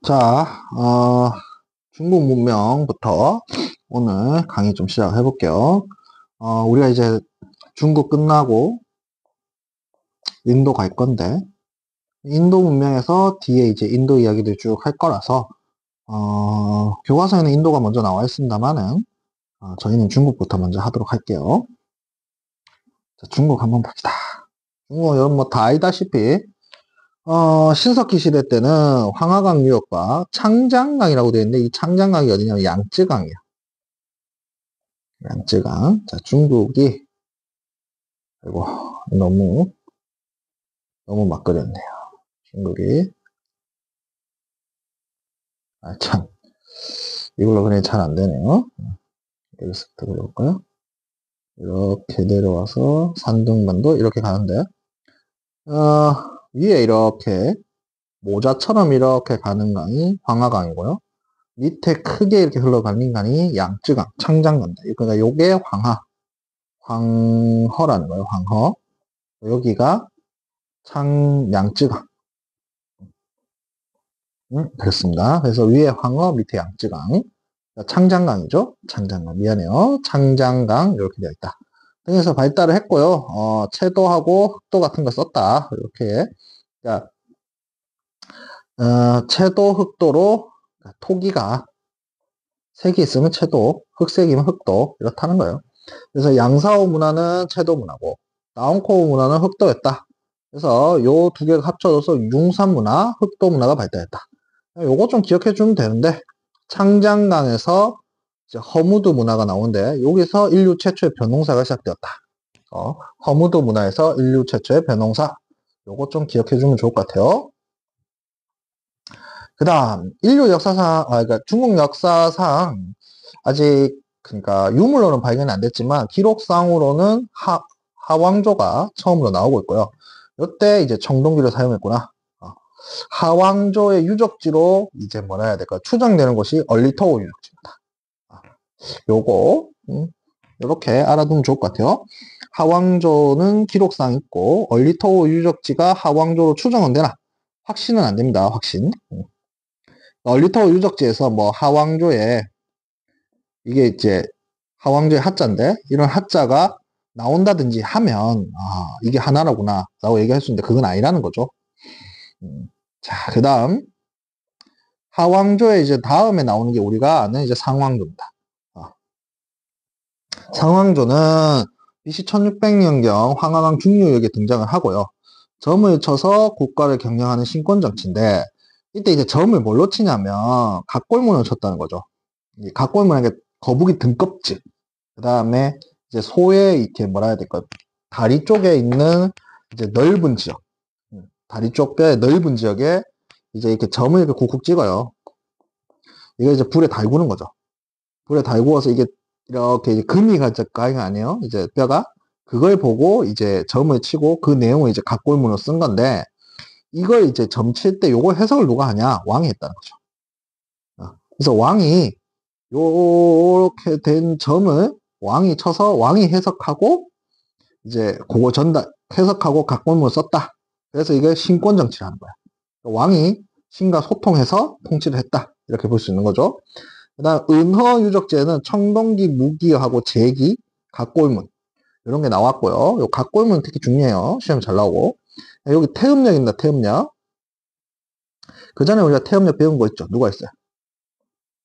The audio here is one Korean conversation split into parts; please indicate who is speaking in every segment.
Speaker 1: 자, 중국 문명부터 오늘 강의 좀 시작해 볼게요. 우리가 이제 중국 끝나고 인도 갈 건데, 인도 문명에서 뒤에 이제 인도 이야기들 쭉 할 거라서, 교과서에는 인도가 먼저 나와 있습니다만은, 저희는 중국부터 먼저 하도록 할게요. 자, 중국 한번 봅시다. 중국 여러분 뭐 다 알다시피, 신석기 시대 때는 황하강 유역과 창장강이라고 되어 있는데, 이 창장강이 어디냐면 양쯔강이야. 양쯔강. 자, 중국이, 아이고, 너무 막 그렸네요. 중국이. 참. 이걸로 그냥 잘 안 되네요. 여기서부터 그려볼까요? 이렇게 내려와서 산둥반도 이렇게 가는데, 위에 이렇게 모자처럼 이렇게 가는 강이 황하강이고요. 밑에 크게 이렇게 흘러가는 강이 양쯔강, 창장강입니다. 그러니까 요게 황허라는 거예요, 황허. 여기가 양쯔강. 그렇습니다. 그래서 위에 황허, 밑에 양쯔강. 창장강이죠? 창장강. 미안해요. 창장강, 이렇게 되어 있다. 등에서 발달을 했고요. 채도하고 흑도 같은 거 썼다. 이렇게. 자, 채도, 흑도로, 토기가 색이 있으면 채도, 흑색이면 흑도, 이렇다는 거예요. 그래서 양사오 문화는 채도 문화고, 나온코우 문화는 흑도였다. 그래서 요 두 개가 합쳐져서 융산 문화, 흑도 문화가 발달했다. 요거 좀 기억해 주면 되는데, 창장강에서 이제 허무드 문화가 나오는데, 여기서 인류 최초의 변홍사가 시작되었다. 허무드 문화에서 인류 최초의 변홍사. 요거 좀 기억해 주면 좋을 것 같아요. 그 다음, 인류 역사상, 그러니까 중국 역사상, 아직, 그러니까 유물로는 발견이 안 됐지만, 기록상으로는 하왕조가 처음으로 나오고 있고요. 이때 이제 청동기를 사용했구나. 하왕조의 유적지로 이제 뭐라 해야 될까? 추정되는 곳이 얼리토우 유적지입니다. 요거, 이렇게 알아두면 좋을 것 같아요. 하왕조는 기록상 있고, 얼리토우 유적지가 하왕조로 추정은 되나? 확신은 안 됩니다, 확신. 얼리토우 유적지에서 뭐 하왕조에, 이게 이제 하왕조의 하자인데, 이런 하자가 나온다든지 하면, 이게 하나라구나, 라고 얘기할 수 있는데, 그건 아니라는 거죠. 자, 그 다음. 하왕조에 이제 다음에 나오는 게 우리가 아는 이제 상왕조입니다. 상왕조는 BC 1600년경 황하강 중류역에 등장을 하고요. 점을 쳐서 국가를 경영하는 신권 정치인데, 이때 이제 점을 뭘로 치냐면 각골문을 쳤다는 거죠. 이 각골문은 거북이 등껍질, 그 다음에 이제 소의 이렇게 뭐라 해야 될까요? 다리 쪽에 있는 이제 넓은 지역, 다리 쪽에 넓은 지역에 이제 이렇게 점을 이렇게 쿡쿡 찍어요. 이거 이제 불에 달구는 거죠. 불에 달구어서 이게 이렇게 이제 금이 가는 아니에요? 이제 뼈가. 그걸 보고 이제 점을 치고 그 내용을 이제 각골문으로 쓴 건데, 이걸 이제 점 칠 때 요걸 해석을 누가 하냐? 왕이 했다는 거죠. 그래서 왕이 요렇게 된 점을 왕이 쳐서 왕이 해석하고 이제 그거 해석하고 각골문을 썼다. 그래서 이게 신권 정치를 하는 거야. 왕이 신과 소통해서 통치를 했다. 이렇게 볼 수 있는 거죠. 그 다음 은허 유적지에는 청동기, 무기하고 제기, 각골문 이런 게 나왔고요. 요 각골문 특히 중요해요. 시험에 잘 나오고. 여기 태음역입니다. 태음역. 그 전에 우리가 태음역 배운 거 있죠. 누가 있어요?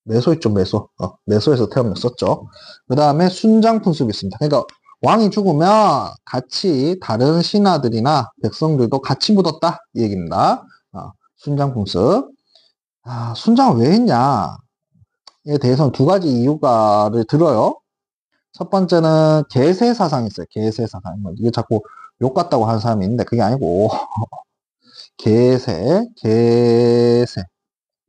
Speaker 1: 매소 있죠. 매소. 매소에서 태음역 썼죠. 그 다음에 순장풍습이 있습니다. 그러니까 왕이 죽으면 같이 다른 신하들이나 백성들도 같이 묻었다 이 얘기입니다. 순장풍습. 순장을 왜 했냐? 에 대해서는 두 가지 이유가를 들어요. 첫 번째는 계세 사상이 있어요. 계세 사상. 이게 자꾸 욕 같다고 하는 사람이 있는데 그게 아니고 계세.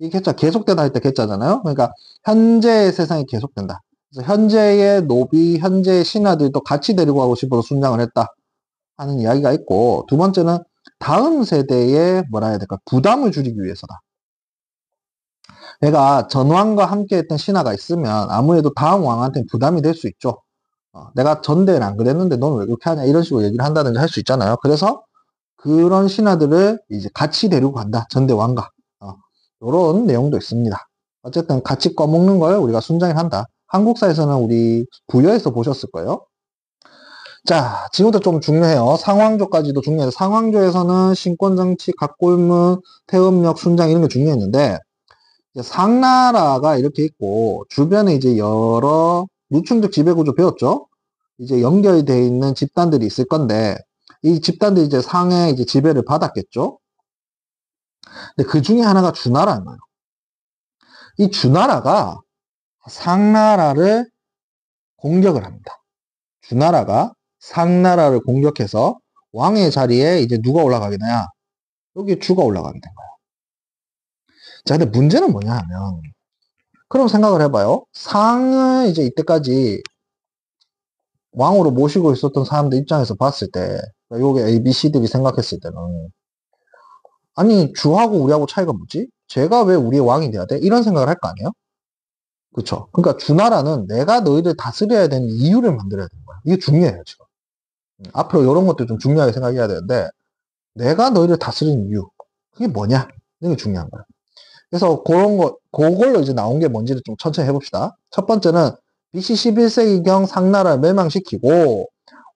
Speaker 1: 이 개자 계속되다 할 때 개자잖아요. 그러니까 현재의 세상이 계속된다. 그래서 현재의 노비, 현재의 신하들도 같이 데리고 가고 싶어서 순장을 했다 하는 이야기가 있고, 두 번째는 다음 세대에 뭐라 해야 될까? 부담을 줄이기 위해서다. 내가 전왕과 함께 했던 신하가 있으면 아무래도 다음 왕한테는 부담이 될 수 있죠. 내가 전대는 안 그랬는데 너는 왜 그렇게 하냐 이런 식으로 얘기를 한다든지 할 수 있잖아요. 그래서 그런 신하들을 이제 같이 데리고 간다. 전대 왕과. 요런 내용도 있습니다. 어쨌든 같이 꺼먹는 걸 우리가 순장을 한다. 한국사에서는 우리 부여에서 보셨을 거예요. 자, 지금부터 좀 중요해요. 상황조까지도 중요해요. 상황조에서는 신권정치, 각골문, 태음력, 순장 이런 게 중요했는데 이제 상나라가 이렇게 있고 주변에 이제 여러 누층적 지배구조 배웠죠? 이제 연결이 되어 있는 집단들이 있을 건데 이 집단들이 이제 상의 이제 지배를 받았겠죠? 근데 그 중에 하나가 주나라인 거예요. 이 주나라가 상나라를 공격을 합니다. 주나라가 상나라를 공격해서 왕의 자리에 이제 누가 올라가게 되냐? 여기 주가 올라가게 된 거예요. 자, 근데 문제는 뭐냐 하면, 그럼 생각을 해봐요. 상을 이제 이때까지 왕으로 모시고 있었던 사람들 입장에서 봤을 때, 요게 A, B, C들이 생각했을 때는, 아니, 주하고 우리하고 차이가 뭐지? 쟤가 왜 우리의 왕이 돼야 돼? 이런 생각을 할 거 아니에요? 그쵸? 그러니까 주나라는 내가 너희를 다스려야 되는 이유를 만들어야 되는 거야. 이게 중요해요, 지금. 앞으로 이런 것도 좀 중요하게 생각해야 되는데, 내가 너희를 다스리는 이유. 그게 뭐냐? 이게 중요한 거야. 그래서 그걸로 이제 나온 게 뭔지를 좀 천천히 해봅시다. 첫 번째는 BC 11세기경 상나라를 멸망시키고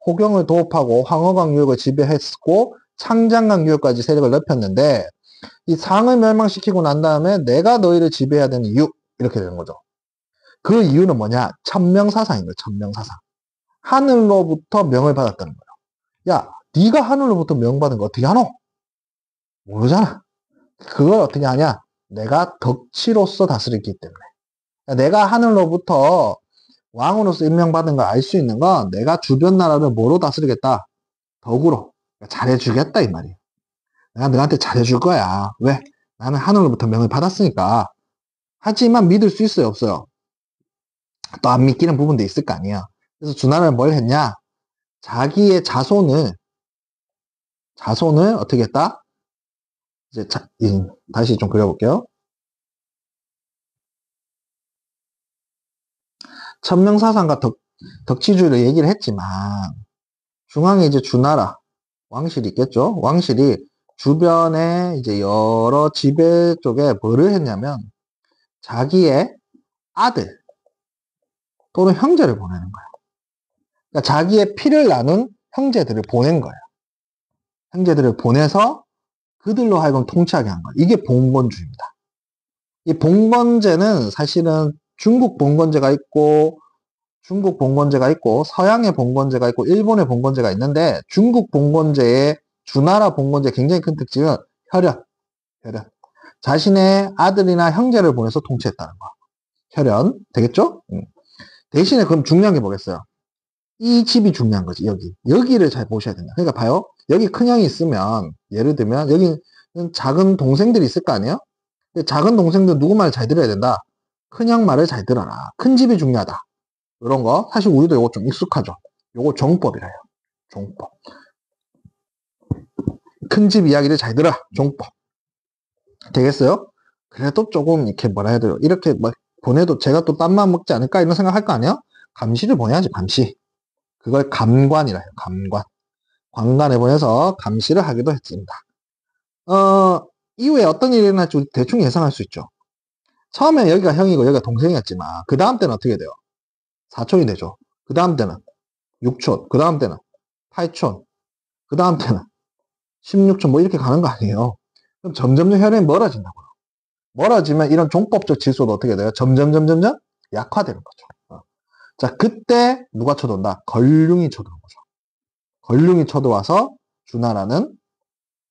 Speaker 1: 호경을 도읍하고 황허강 유역을 지배했고 창장강 유역까지 세력을 넓혔는데 이 상을 멸망시키고 난 다음에 내가 너희를 지배해야 되는 이유 이렇게 되는 거죠. 그 이유는 뭐냐? 천명사상인 거예요. 천명사상. 하늘로부터 명을 받았다는 거예요. 야, 네가 하늘로부터 명받은 거 어떻게 하노? 모르잖아. 그걸 어떻게 하냐? 내가 덕치로서 다스리기 때문에. 내가 하늘로부터 왕으로서 임명받은 걸 알 수 있는 건 내가 주변 나라를 뭐로 다스리겠다? 덕으로. 잘해주겠다 이 말이에요. 내가 너한테 잘해줄 거야. 왜? 나는 하늘로부터 명을 받았으니까. 하지만 믿을 수 있어요? 없어요? 또 안 믿기는 부분도 있을 거 아니에요. 그래서 주나라는 뭘 했냐? 자기의 자손을 어떻게 했다? 이제 다시 좀 그려볼게요. 천명사상과 덕치주의를 얘기를 했지만 중앙에 이제 주나라 왕실이 있겠죠. 왕실이 주변에 이제 여러 지배 쪽에 뭐를 했냐면 자기의 아들 또는 형제를 보내는 거예요. 그러니까 자기의 피를 나눈 형제들을 보낸 거예요. 형제들을 보내서 그들로 하여금 통치하게 한 거예요. 이게 봉건주의입니다. 이 봉건제는 사실은 중국 봉건제가 있고 서양의 봉건제가 있고 일본의 봉건제가 있는데 중국 봉건제의 주나라 봉건제 굉장히 큰 특징은 혈연. 자신의 아들이나 형제를 보내서 통치했다는 거. 혈연. 되겠죠? 대신에 그럼 중요한 게 뭐겠어요? 이 집이 중요한 거지, 여기. 여기를 잘 보셔야 된다. 그러니까 봐요. 여기 큰형이 있으면, 예를 들면, 여기는 작은 동생들이 있을 거 아니에요? 작은 동생들 누구 말을 잘 들어야 된다? 큰형 말을 잘 들어라. 큰 집이 중요하다. 이런 거. 사실 우리도 요거 좀 익숙하죠. 요거 종법이라 해요. 종법. 큰 집 이야기를 잘 들어. 종법. 되겠어요? 그래도 조금 이렇게 뭐라 해야 돼요? 이렇게 뭐 보내도 제가 또 딴 맘 먹지 않을까 이런 생각 할 거 아니에요? 감시를 보내야지, 감시. 그걸 감관이라 해요. 감관. 관관에 보내서 감시를 하기도 했습니다. 이후에 어떤 일이 일어날지 대충 예상할 수 있죠. 처음에 여기가 형이고 여기가 동생이었지만 그 다음 때는 어떻게 돼요? 사촌이 되죠. 그 다음 때는 6촌, 그 다음 때는 8촌, 그 다음 때는 16촌 뭐 이렇게 가는 거 아니에요. 그럼 점점 혈연이 멀어진다고요. 멀어지면 이런 종법적 질서도 어떻게 돼요? 점점 약화되는 거죠. 자, 그때 누가 쳐들어온다? 걸륭이 쳐들어온 거죠. 걸륭이 쳐들어와서 주나라는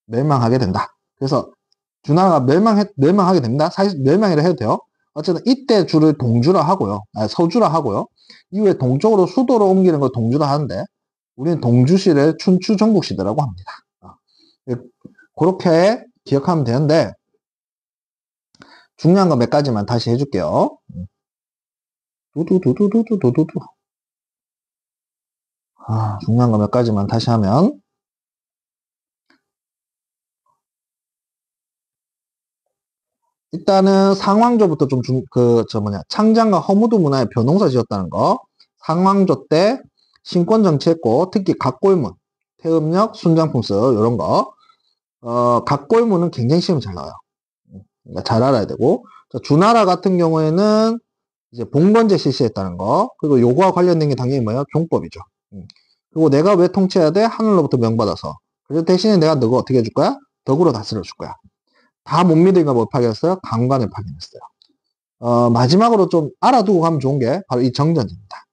Speaker 1: 멸망하게 된다. 그래서 주나라가 멸망하게 됩니다. 사실 멸망이라 해도 돼요. 어쨌든 이때 주를 동주라 하고요. 서주라 하고요. 이후에 동쪽으로 수도로 옮기는 걸 동주라 하는데 우리는 동주시를 춘추 전국시대라고 합니다. 그렇게 기억하면 되는데 중요한 거 몇 가지만 다시 해줄게요. 두두두두두두두두. 중요한 거 몇 가지만 다시 하면 일단은 상왕조부터 좀 창장과 허무도 문화의 변홍사 지었다는 거. 상왕조 때 신권 정치했고 특히 각골문, 태음력, 순장풍습 이런 거. 각골문은 굉장히 시험이 잘 나와요. 그러니까 잘 알아야 되고. 자, 주나라 같은 경우에는 이제 봉건제 실시했다는 거. 그리고 요거와 관련된 게 당연히 뭐야? 종법이죠. 그리고 내가 왜 통치해야 돼? 하늘로부터 명받아서. 그래서 대신에 내가 너가 어떻게 해줄 거야? 덕으로 다스려 줄 거야. 다 못 믿으니까 뭘 파견했어요? 강관을 파견했어요. 마지막으로 좀 알아두고 가면 좋은 게 바로 이 정전제입니다.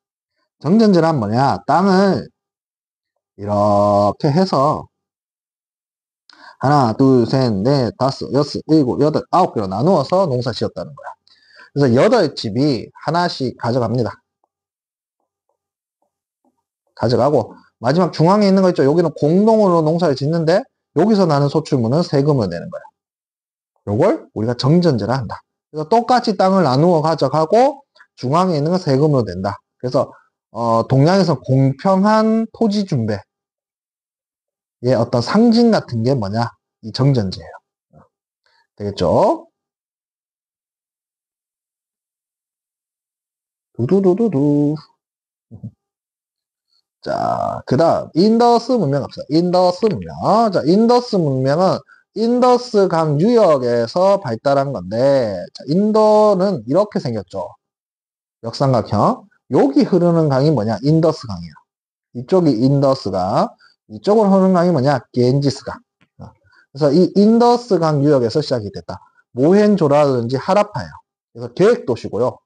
Speaker 1: 정전제란 뭐냐? 땅을 이렇게 해서 하나, 둘, 셋, 넷, 다섯, 여섯, 일곱, 여덟, 아홉 개로 나누어서 농사 지었다는 거야. 그래서 여덟 집이 하나씩 가져갑니다. 가져가고 마지막 중앙에 있는 거 있죠? 여기는 공동으로 농사를 짓는데 여기서 나는 소출물은 세금을 내는 거야. 요걸 우리가 정전제라 한다. 그래서 똑같이 땅을 나누어 가져가고 중앙에 있는 건 세금으로 낸다. 그래서 동양에서 공평한 토지 분배의 어떤 상징 같은 게 뭐냐? 이 정전제예요. 되겠죠? 두두두두두. 자, 그 다음, 인더스 문명 갑시다. 인더스 문명. 자, 인더스 문명은 인더스 강 유역에서 발달한 건데, 자, 인도는 이렇게 생겼죠. 역삼각형. 여기 흐르는 강이 뭐냐? 인더스 강이에요. 이쪽이 인더스 강. 이쪽으로 흐르는 강이 뭐냐? 겐지스 강. 그래서 이 인더스 강 유역에서 시작이 됐다. 모헨조라든지 하라파예요. 그래서 계획도시고요.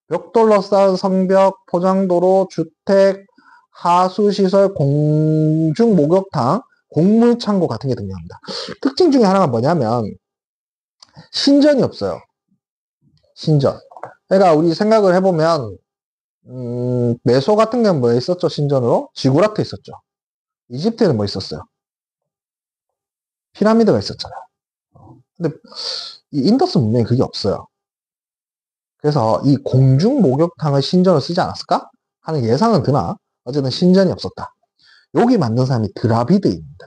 Speaker 1: 벽돌로 쌓은 성벽, 포장도로, 주택, 하수시설, 공중 목욕탕, 곡물창고 같은 게 등장합니다. 특징 중에 하나가 뭐냐면 신전이 없어요. 신전. 그러니까 우리 생각을 해보면 메소 같은 경우는 뭐 있었죠? 신전으로? 지구라트 있었죠. 이집트에는 뭐 있었어요? 피라미드가 있었잖아요. 근데 이 인더스 문명에 그게 없어요. 그래서 이 공중 목욕탕을 신전으로 쓰지 않았을까 하는 예상은 드나 어쨌든 신전이 없었다. 여기 만든 사람이 드라비드입니다.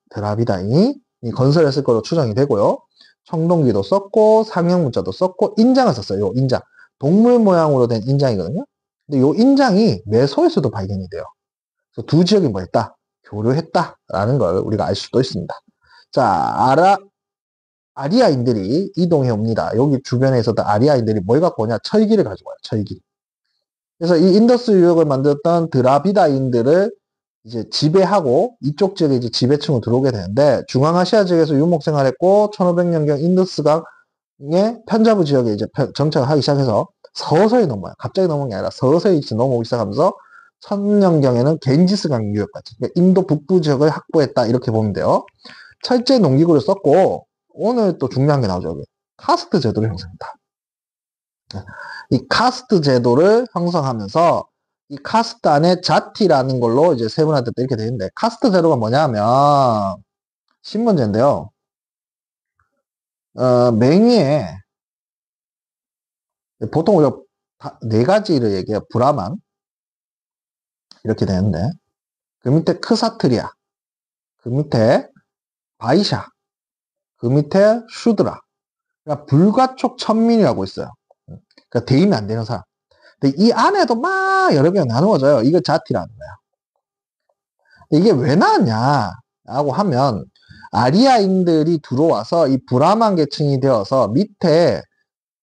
Speaker 1: 드라비다인이 건설했을 거로 추정이 되고요. 청동기도 썼고 상형 문자도 썼고 인장을 썼어요. 요 인장. 동물 모양으로 된 인장이거든요. 근데 요 인장이 메소에서도 발견이 돼요. 그래서 두 지역이 뭐 했다? 교류했다라는 걸 우리가 알 수도 있습니다. 자, 아리아인들이 이동해 옵니다. 여기 주변에 있었던 아리아인들이 뭘 갖고 오냐? 철기를 가지고 와요. 철기. 그래서 이 인더스 유역을 만들었던 드라비다인들을 이제 지배하고 이쪽 지역에 이제 지배층으로 들어오게 되는데 중앙아시아 지역에서 유목 생활했고 1500년경 인더스강의 편자부 지역에 이제 정착을 하기 시작해서 서서히 넘어요. 갑자기 넘어온 게 아니라 서서히 넘어오기 시작하면서 1000년경에는 겐지스강 유역까지 그러니까 인도 북부 지역을 확보했다 이렇게 보면 돼요. 철제 농기구를 썼고 오늘 또 중요한 게 나오죠. 카스트 제도를 형성했다. 이 카스트 제도를 형성하면서 이 카스트 안에 자티라는 걸로 이제 세분화됐다 이렇게 되어 있는데 카스트 제도가 뭐냐면 신문제인데요. 맹위에 보통 우리가 네 가지를 얘기해요. 브라만 이렇게 되는데 그 밑에 크사트리아 그 밑에 바이샤 그 밑에 슈드라 그러니까 불가촉 천민이라고 있어요. 그러니까 대의면 안 되는 사람. 근데 이 안에도 막 여러 개가 나누어져요. 이거 자티라는 거야. 이게 왜 나왔냐라고 하면 아리아인들이 들어와서 이 브라만 계층이 되어서 밑에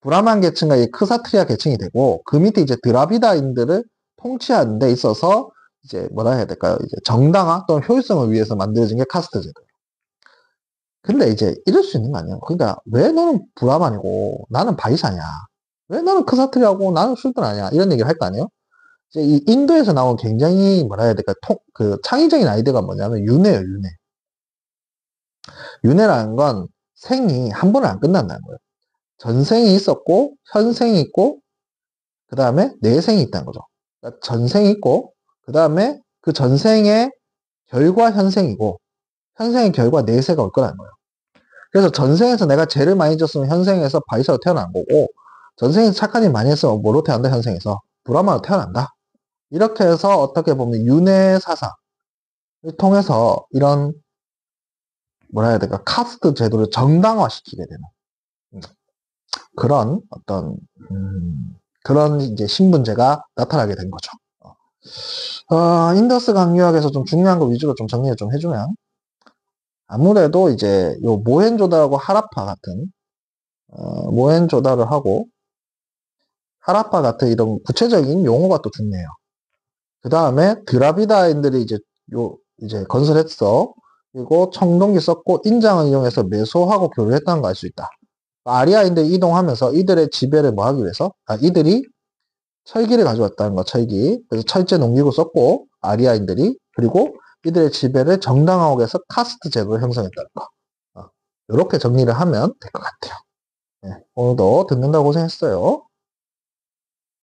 Speaker 1: 브라만 계층과 이 크사트리아 계층이 되고 그 밑에 이제 드라비다인들을 통치하는 데 있어서 이제 뭐라 해야 될까요? 이제 정당화 또는 효율성을 위해서 만들어진 게 카스트 제도예요. 근데 이제 이럴 수 있는 거 아니에요? 그러니까 왜 너는 브라만이고 나는 바이샤냐? 왜 너는 크사트리아고 나는 슈드라냐? 이런 얘기를 할 거 아니에요? 이제 이 인도에서 나온 굉장히 뭐라 해야 될까? 그 창의적인 아이디어가 뭐냐면 윤회예요, 윤회. 윤회라는 건 생이 한 번은 안 끝난다는 거예요. 전생이 있었고 현생이 있고 그 다음에 내생이 있다는 거죠. 그러니까 전생이 있고 그 다음에 그 전생의 결과 현생이고 현생의 결과 내세가 올 거라는 거예요. 그래서 전생에서 내가 죄를 많이 졌으면 현생에서 바이샤로 태어난 거고 전생에서 착한 일 많이 했으면 뭐로 태어난다 현생에서 브라마로 태어난다. 이렇게 해서 어떻게 보면 윤회 사상을 통해서 이런 뭐라 해야 될까 카스트 제도를 정당화시키게 되는 그런 어떤 그런 이제 신분제가 나타나게 된 거죠. 인더스 강유학에서 좀 중요한 거 위주로 좀 정리를 좀 해주면 아무래도 이제 요 모헨조다라고 하라파 같은 모헨조다를 하고 하라파 같은 이런 구체적인 용어가 또 중요해요. 그 다음에 드라비다인들이 이제 건설했어. 그리고 청동기 썼고 인장을 이용해서 매소하고 교류했다는 걸 알 수 있다. 아리아인들이 이동하면서 이들의 지배를 뭐 하기 위해서? 이들이 철기를 가져왔다는 거, 철기. 그래서 철제 농기구 썼고 아리아인들이 그리고 이들의 지배를 정당화하기 위해서 카스트 제도를 형성했다는 거. 이렇게 정리를 하면 될 것 같아요. 네, 오늘도 듣는다고 고생했어요.